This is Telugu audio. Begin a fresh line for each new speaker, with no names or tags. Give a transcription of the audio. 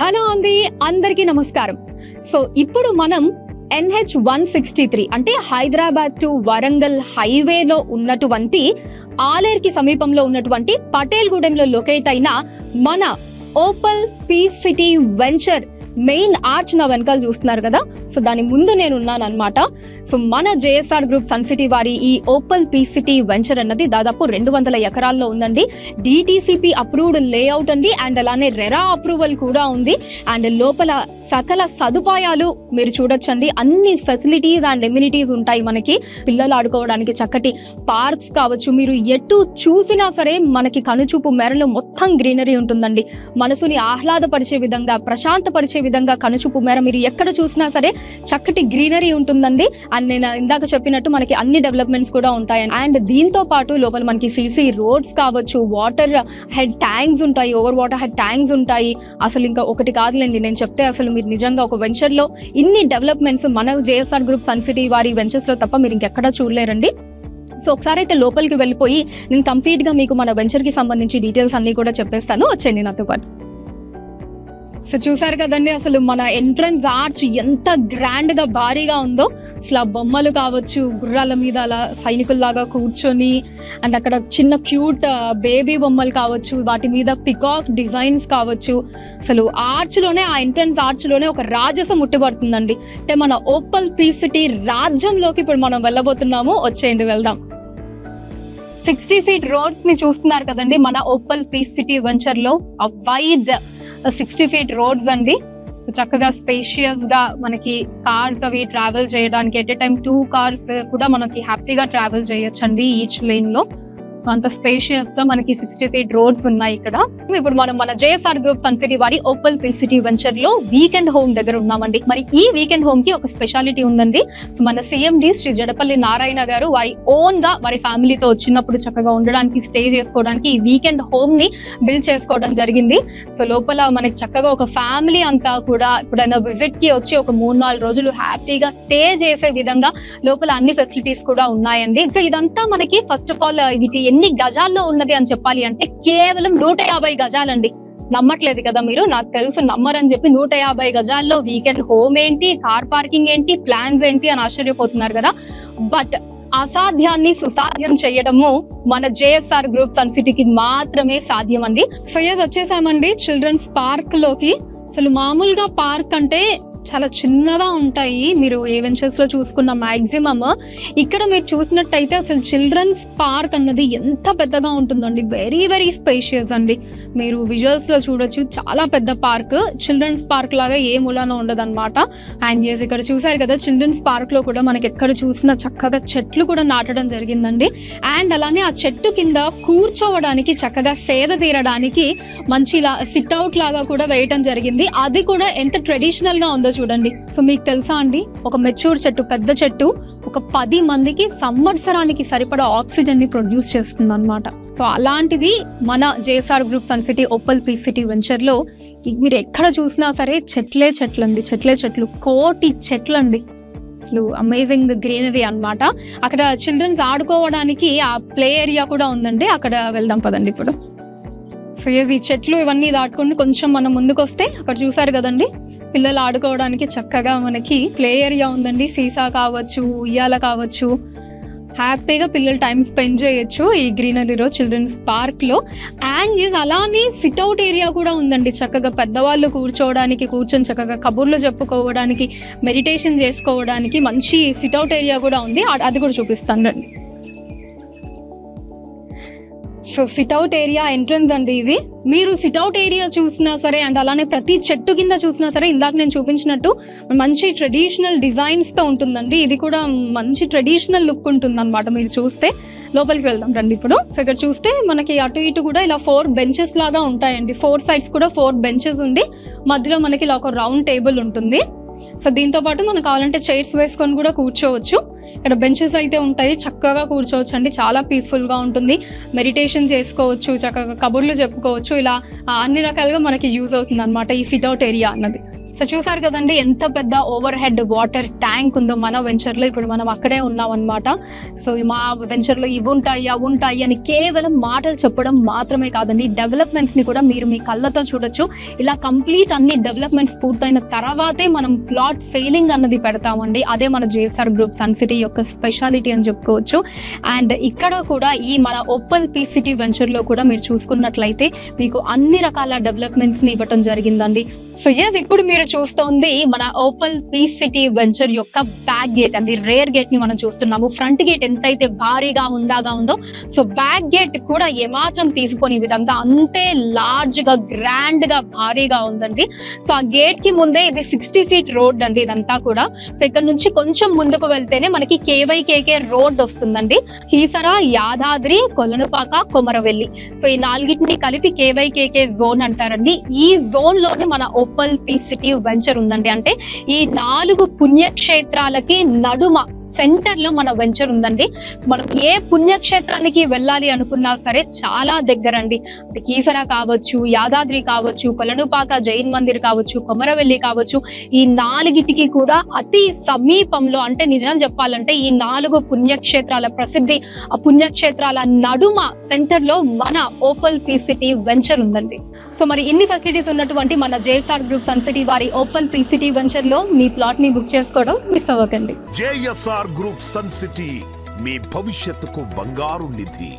హలో అండి, అందరికీ నమస్కారం. సో ఇప్పుడు మనం NH-163 అంటే హైదరాబాద్ టు వరంగల్ హైవేలో ఉన్నటువంటి ఆలేర్కి సమీపంలో ఉన్నటువంటి పటేల్గూడెంలో లొకేట్ అయిన మన Opal Peace City venture main arch నా వెనకాల చూస్తున్నారు కదా. సో దాని ముందు నేను ఉన్నాను అనమాట. సో మన JSR గ్రూప్ సన్ సిటీ వారి ఈ ఓపల్ పీస్ సిటీ వెంచర్ అన్నది దాదాపు 200 ఎకరాల్లో ఉందండి. DTCP అప్రూవ్డ్ లేఅవుట్ అండి, అండ్ అలానే రెరా అప్రూవల్ కూడా ఉంది. అండ్ లోపల సకల సదుపాయాలు మీరు చూడొచ్చండి. అన్ని ఫెసిలిటీస్ అండ్ ఎమ్యూనిటీస్ ఉంటాయి మనకి. పిల్లలు ఆడుకోవడానికి చక్కటి పార్క్స్ కావచ్చు, మీరు ఎటు చూసినా సరే మనకి కనుచూపు మేరలో మొత్తం గ్రీనరీ ఉంటుందండి. మనసుని ఆహ్లాదపరిచే విధంగా, ప్రశాంతపరిచే విధంగా కనుచూపు మేర మీరు ఎక్కడ చూసినా సరే చక్కటి గ్రీనరీ ఉంటుందండి. అండ్ నేను ఇందాక చెప్పినట్టు మనకి అన్ని డెవలప్మెంట్స్ కూడా ఉంటాయి. అండ్ దీంతో పాటు లోపల మనకి CC రోడ్స్ కావచ్చు, వాటర్ హెడ్ ట్యాంక్స్ ఉంటాయి, ఓవర్ వాటర్ హెడ్ ట్యాంక్స్ ఉంటాయి. అసలు ఇంకా ఒకటి కాదులేండి, నేను చెప్తే అసలు మీరు నిజంగా ఒక వెంచర్ లో ఇన్ని డెవలప్మెంట్స్ మన JSR గ్రూప్ సన్ సిటీ వారి వెంచర్స్ లో తప్ప మీరు ఇంకెక్కడా చూడలేరండి. సో ఒకసారి అయితే లోపలికి వెళ్ళిపోయి నేను కంప్లీట్ గా మీకు మన వెంచర్ కి సంబంధించి డీటెయిల్స్ అన్ని కూడా చెప్పేస్తాను. వచ్చేయండి నాతో పాటు. సో చూసారు కదండి, అసలు మన ఎంట్రన్స్ ఆర్చ్ ఎంత గ్రాండ్ గా భారీగా ఉందో. అసలు ఆ బొమ్మలు కావచ్చు, గుర్రాల మీద అలా సైనికుల్లాగా కూర్చొని, అండ్ అక్కడ చిన్న క్యూట్ బేబీ బొమ్మలు కావచ్చు, వాటి మీద పికాక్ డిజైన్స్ కావచ్చు. అసలు ఆర్చ్ లోనే, ఆ ఎంట్రన్స్ ఆర్చ్ లోనే ఒక రాజసం ముట్టిపడుతుందండి. అంటే మన ఓపల్ పీస్ సిటీ రాజ్యంలోకి ఇప్పుడు మనం వెళ్ళబోతున్నాము. వచ్చేయండి వెళ్దాం. 60 feet రోడ్స్ ని చూస్తున్నారు కదండి మన ఓపల్ పీస్ సిటీ వెంచర్ లో. ఆ వైడ్ 60 feet రోడ్స్ అండి. చక్కగా స్పేషియస్ గా మనకి కార్స్ అవి ట్రావెల్ చేయడానికి ఎట్ ఎ టైం 2 cars కూడా మనకి హ్యాపీగా ట్రావెల్ చేయొచ్చండి ఈచ్ లేన్ లో. అంత స్పేషియస్ గా మనకి 60 feet రోడ్స్ ఉన్నాయి ఇక్కడ. ఇప్పుడు మనం మన JSR గ్రూప్ సన్ సిటీ వారి ఓపల్ పీస్ సిటీ వెంచర్ లో వీకెండ్ హోమ్ దగ్గర ఉన్నామండి. మరి ఈ వీకెండ్ హోమ్ కి ఒక స్పెషాలిటీ ఉందండి. సో మన CMD శ్రీ జడపల్లి నారాయణ గారు వారి ఓన్ గా వారి ఫ్యామిలీతో వచ్చినప్పుడు చక్కగా ఉండడానికి, స్టే చేసుకోవడానికి ఈ వీకెండ్ హోమ్ ని బిల్డ్ చేసుకోవడం జరిగింది. సో లోపల మనకి చక్కగా ఒక ఫ్యామిలీ అంతా కూడా ఎప్పుడైనా విజిట్ కి వచ్చి ఒక 3-4 రోజులు హ్యాపీగా స్టే చేసే విధంగా లోపల అన్ని ఫెసిలిటీస్ కూడా ఉన్నాయండి. సో ఇదంతా మనకి ఫస్ట్ ఆఫ్ ఆల్ వీటి ఎన్ని గజాల్లో ఉన్నది అని చెప్పాలి అంటే కేవలం 150 గజాలండి. నమ్మట్లేదు కదా మీరు, నాకు తెలుసు నమ్మరని చెప్పి. 150 గజాల్లో వీకెండ్ హోమ్ ఏంటి, కార్ పార్కింగ్ ఏంటి, ప్లాన్స్ ఏంటి అని ఆశ్చర్యపోతున్నారు కదా. బట్ అసాధ్యాన్ని సుసాధ్యం చేయడము మన JSR గ్రూప్ సన్ సిటీకి మాత్రమే సాధ్యం అండి. సో ఇది వచ్చేసామండి చిల్డ్రన్స్ పార్క్ లోకి. అసలు మామూలుగా పార్క్ అంటే చాలా చిన్నగా ఉంటాయి, మీరు ఏ వెంచర్స్ లో చూసుకున్న మాక్సిమమ్. ఇక్కడ మీరు చూసినట్టయితే అసలు చిల్డ్రన్స్ పార్క్ అన్నది ఎంత పెద్దగా ఉంటుందండి. వెరీ వెరీ స్పేషియస్ అండి. మీరు విజువల్స్ లో చూడొచ్చు, చాలా పెద్ద పార్క్. చిల్డ్రన్స్ పార్క్ లాగా ఏ మూలాన ఉండదు అనమాట. అండ్ ఇక్కడ చూసారు కదా, చిల్డ్రన్స్ పార్క్ లో కూడా మనకి ఎక్కడ చూసినా చక్కగా చెట్లు కూడా నాటడం జరిగిందండి. అండ్ అలానే ఆ చెట్టు కింద కూర్చోవడానికి, చక్కగా సేద తీరడానికి మంచి ఇలా సిట్అవుట్ లాగా కూడా వేయటం జరిగింది. అది కూడా ఎంత ట్రెడిషనల్ గా ఉందో చూడండి. సో మీకు తెలుసా అండి, ఒక మెచ్యూర్ చెట్టు, పెద్ద చెట్టు ఒక 10 మందికి సంవత్సరానికి సరిపడా ఆక్సిజన్ ని ప్రొడ్యూస్ చేస్తుంది అనమాట. సో అలాంటిది మన JSR group Sun City Opal Peace City venture లో మీరు ఎక్కడ చూసినా సరే చెట్లే చెట్లండి, చెట్లే చెట్లు, కోటి చెట్లండి. అమేజింగ్ గ్రీనరీ అన్నమాట. అక్కడ చిల్డ్రన్స్ ఆడుకోవడానికి ఆ ప్లే ఏరియా కూడా ఉందండి. అక్కడ వెళ్దాం పదండి ఇప్పుడు. సో ఈ చెట్లు ఇవన్నీ దాటుకుని కొంచెం మనం ముందుకు వస్తే అక్కడ చూసారు కదండి, పిల్లలు ఆడుకోవడానికి చక్కగా మనకి ప్లే ఏరియా ఉందండి. సీసా కావచ్చు, ఉయ్యాల కావచ్చు, హ్యాపీగా పిల్లలు టైం స్పెండ్ చేయొచ్చు ఈ గ్రీనరీలో, చిల్డ్రన్స్ పార్క్ లో. అండ్ అలానే సిట్అవుట్ ఏరియా కూడా ఉందండి. చక్కగా పెద్దవాళ్ళు కూర్చొని చక్కగా కబుర్లు చెప్పుకోవడానికి, మెడిటేషన్ చేసుకోవడానికి మంచి సిట్అవుట్ ఏరియా కూడా ఉంది. అది కూడా చూపిస్తాను రండి. సో సిట్అవుట్ ఏరియా ఎంట్రన్స్ అండి ఇది. మీరు సిట్అవుట్ ఏరియా చూసినా సరే, అండ్ అలానే ప్రతి చెట్టు కింద చూసినా సరే ఇందాక నేను చూపించినట్టు మంచి ట్రెడిషనల్ డిజైన్స్ తో ఉంటుందండి. ఇది కూడా మంచి ట్రెడిషనల్ లుక్ ఉంటుంది అనమాట. మీరు చూస్తే లోపలికి వెళ్దాం రండి ఇప్పుడు. సో ఇక్కడ చూస్తే మనకి అటు ఇటు కూడా ఇలా 4 benches లాగా ఉంటాయండి. 4 sides కూడా 4 benches ఉండి మధ్యలో మనకి ఇలా ఒక రౌండ్ టేబుల్ ఉంటుంది. సో దీంతో పాటు మనకు కావాలంటే చైర్స్ వేసుకొని కూడా కూర్చోవచ్చు. ఇక్కడ బెంచెస్ అయితే ఉంటాయి, చక్కగా కూర్చోవచ్చు అండి. చాలా పీస్ఫుల్ గా ఉంటుంది, మెడిటేషన్ చేసుకోవచ్చు, చక్కగా కబుర్లు చెప్పుకోవచ్చు. ఇలా అన్ని రకాలుగా మనకి యూజ్ అవుతుంది అనమాట ఈ సిట్అవుట్ ఏరియా అన్నది. సో చూసారు కదండి ఎంత పెద్ద ఓవర్ హెడ్ వాటర్ ట్యాంక్ ఉందో మన వెంచర్లో. ఇప్పుడు మనం అక్కడే ఉన్నాం అనమాట. సో మా వెంచర్లో ఇవి ఉంటాయి అవి ఉంటాయి అని కేవలం మాటలు చెప్పడం మాత్రమే కాదండి, డెవలప్మెంట్స్ ని కూడా మీరు మీ కళ్ళతో చూడొచ్చు. ఇలా కంప్లీట్ అన్ని డెవలప్మెంట్స్ పూర్తయిన తర్వాతే మనం ప్లాట్ సేలింగ్ అన్నది పెడతామండి. అదే మన జేఎస్ఆర్ గ్రూప్ సన్ సిటీ యొక్క స్పెషాలిటీ అని చెప్పుకోవచ్చు. అండ్ ఇక్కడ కూడా ఈ మన ఓపల్ పీ సిటీ వెంచర్ లో కూడా మీరు చూసుకున్నట్లయితే మీకు అన్ని రకాల డెవలప్మెంట్స్ ని ఇవ్వటం జరిగిందండి. సో ఇప్పుడు మీరు చూస్తోంది మన ఓపల్ పీ సిటీ వెంచర్ యొక్క బ్యాక్ గేట్ అండి. రేర్ గేట్ ని మనం చూస్తున్నాము. ఫ్రంట్ గేట్ ఎంతైతే భారీగా ఉందో సో బ్యాక్ గేట్ కూడా ఏమాత్రం తీసుకొని విధంగా అంతే లార్జ్ గా గ్రాండ్ గా భారీగా ఉందండి. సో ఆ గేట్ కి ముందే ఇది 60 feet రోడ్ అండి ఇదంతా కూడా. సో ఇక్కడ నుంచి కొంచెం ముందుకు వెళ్తేనే మనకి కేవైకేకే రోడ్ వస్తుందండి. కీసర, యాదాద్రి, కొలనుపాక, కొమరవెల్లి, సో ఈ నాలుగిటిని కలిపి కేవైకేకే జోన్ అంటారండి. ఈ జోన్ లోనే మన ఓపల్ పీ సిటీ వెంచర్ ఉందండి. అంటే ఈ 4 పుణ్యక్షేత్రాలకి నడుమ సెంటర్ లో మన వెంచర్ ఉందండి. సో మనం ఏ పుణ్యక్షేత్రానికి వెళ్ళాలి అనుకున్నా సరే చాలా దగ్గరండి. కీసర కావచ్చు, యాదాద్రి కావచ్చు, కొలనుపాక జైన్ మందిర్ కావచ్చు, కొమరవెల్లి కావచ్చు, ఈ 4టికి కూడా అతి సమీపంలో, అంటే నిజం చెప్పాలంటే ఈ 4 పుణ్యక్షేత్రాల ప్రసిద్ధి ఆ పుణ్యక్షేత్రాల నడుమ సెంటర్ లో మన ఓపల్ పీ సిటీ వెంచర్ ఉందండి. సో మరి ఇన్ని ఫెసిలిటీస్ ఉన్నటువంటి మన జేఎస్ఆర్ గ్రూప్ సన్ సిటీ వారి ఓపల్ పీ సిటీ వెంచర్ లో మీ ప్లాట్ ని బుక్ చేసుకోవడం మిస్ అవ్వకండి.
జేఎస్ఆర్ గ్రూప్ సన్ సిటీ మీ భవిష్యత్తుకు బంగారు నిధి.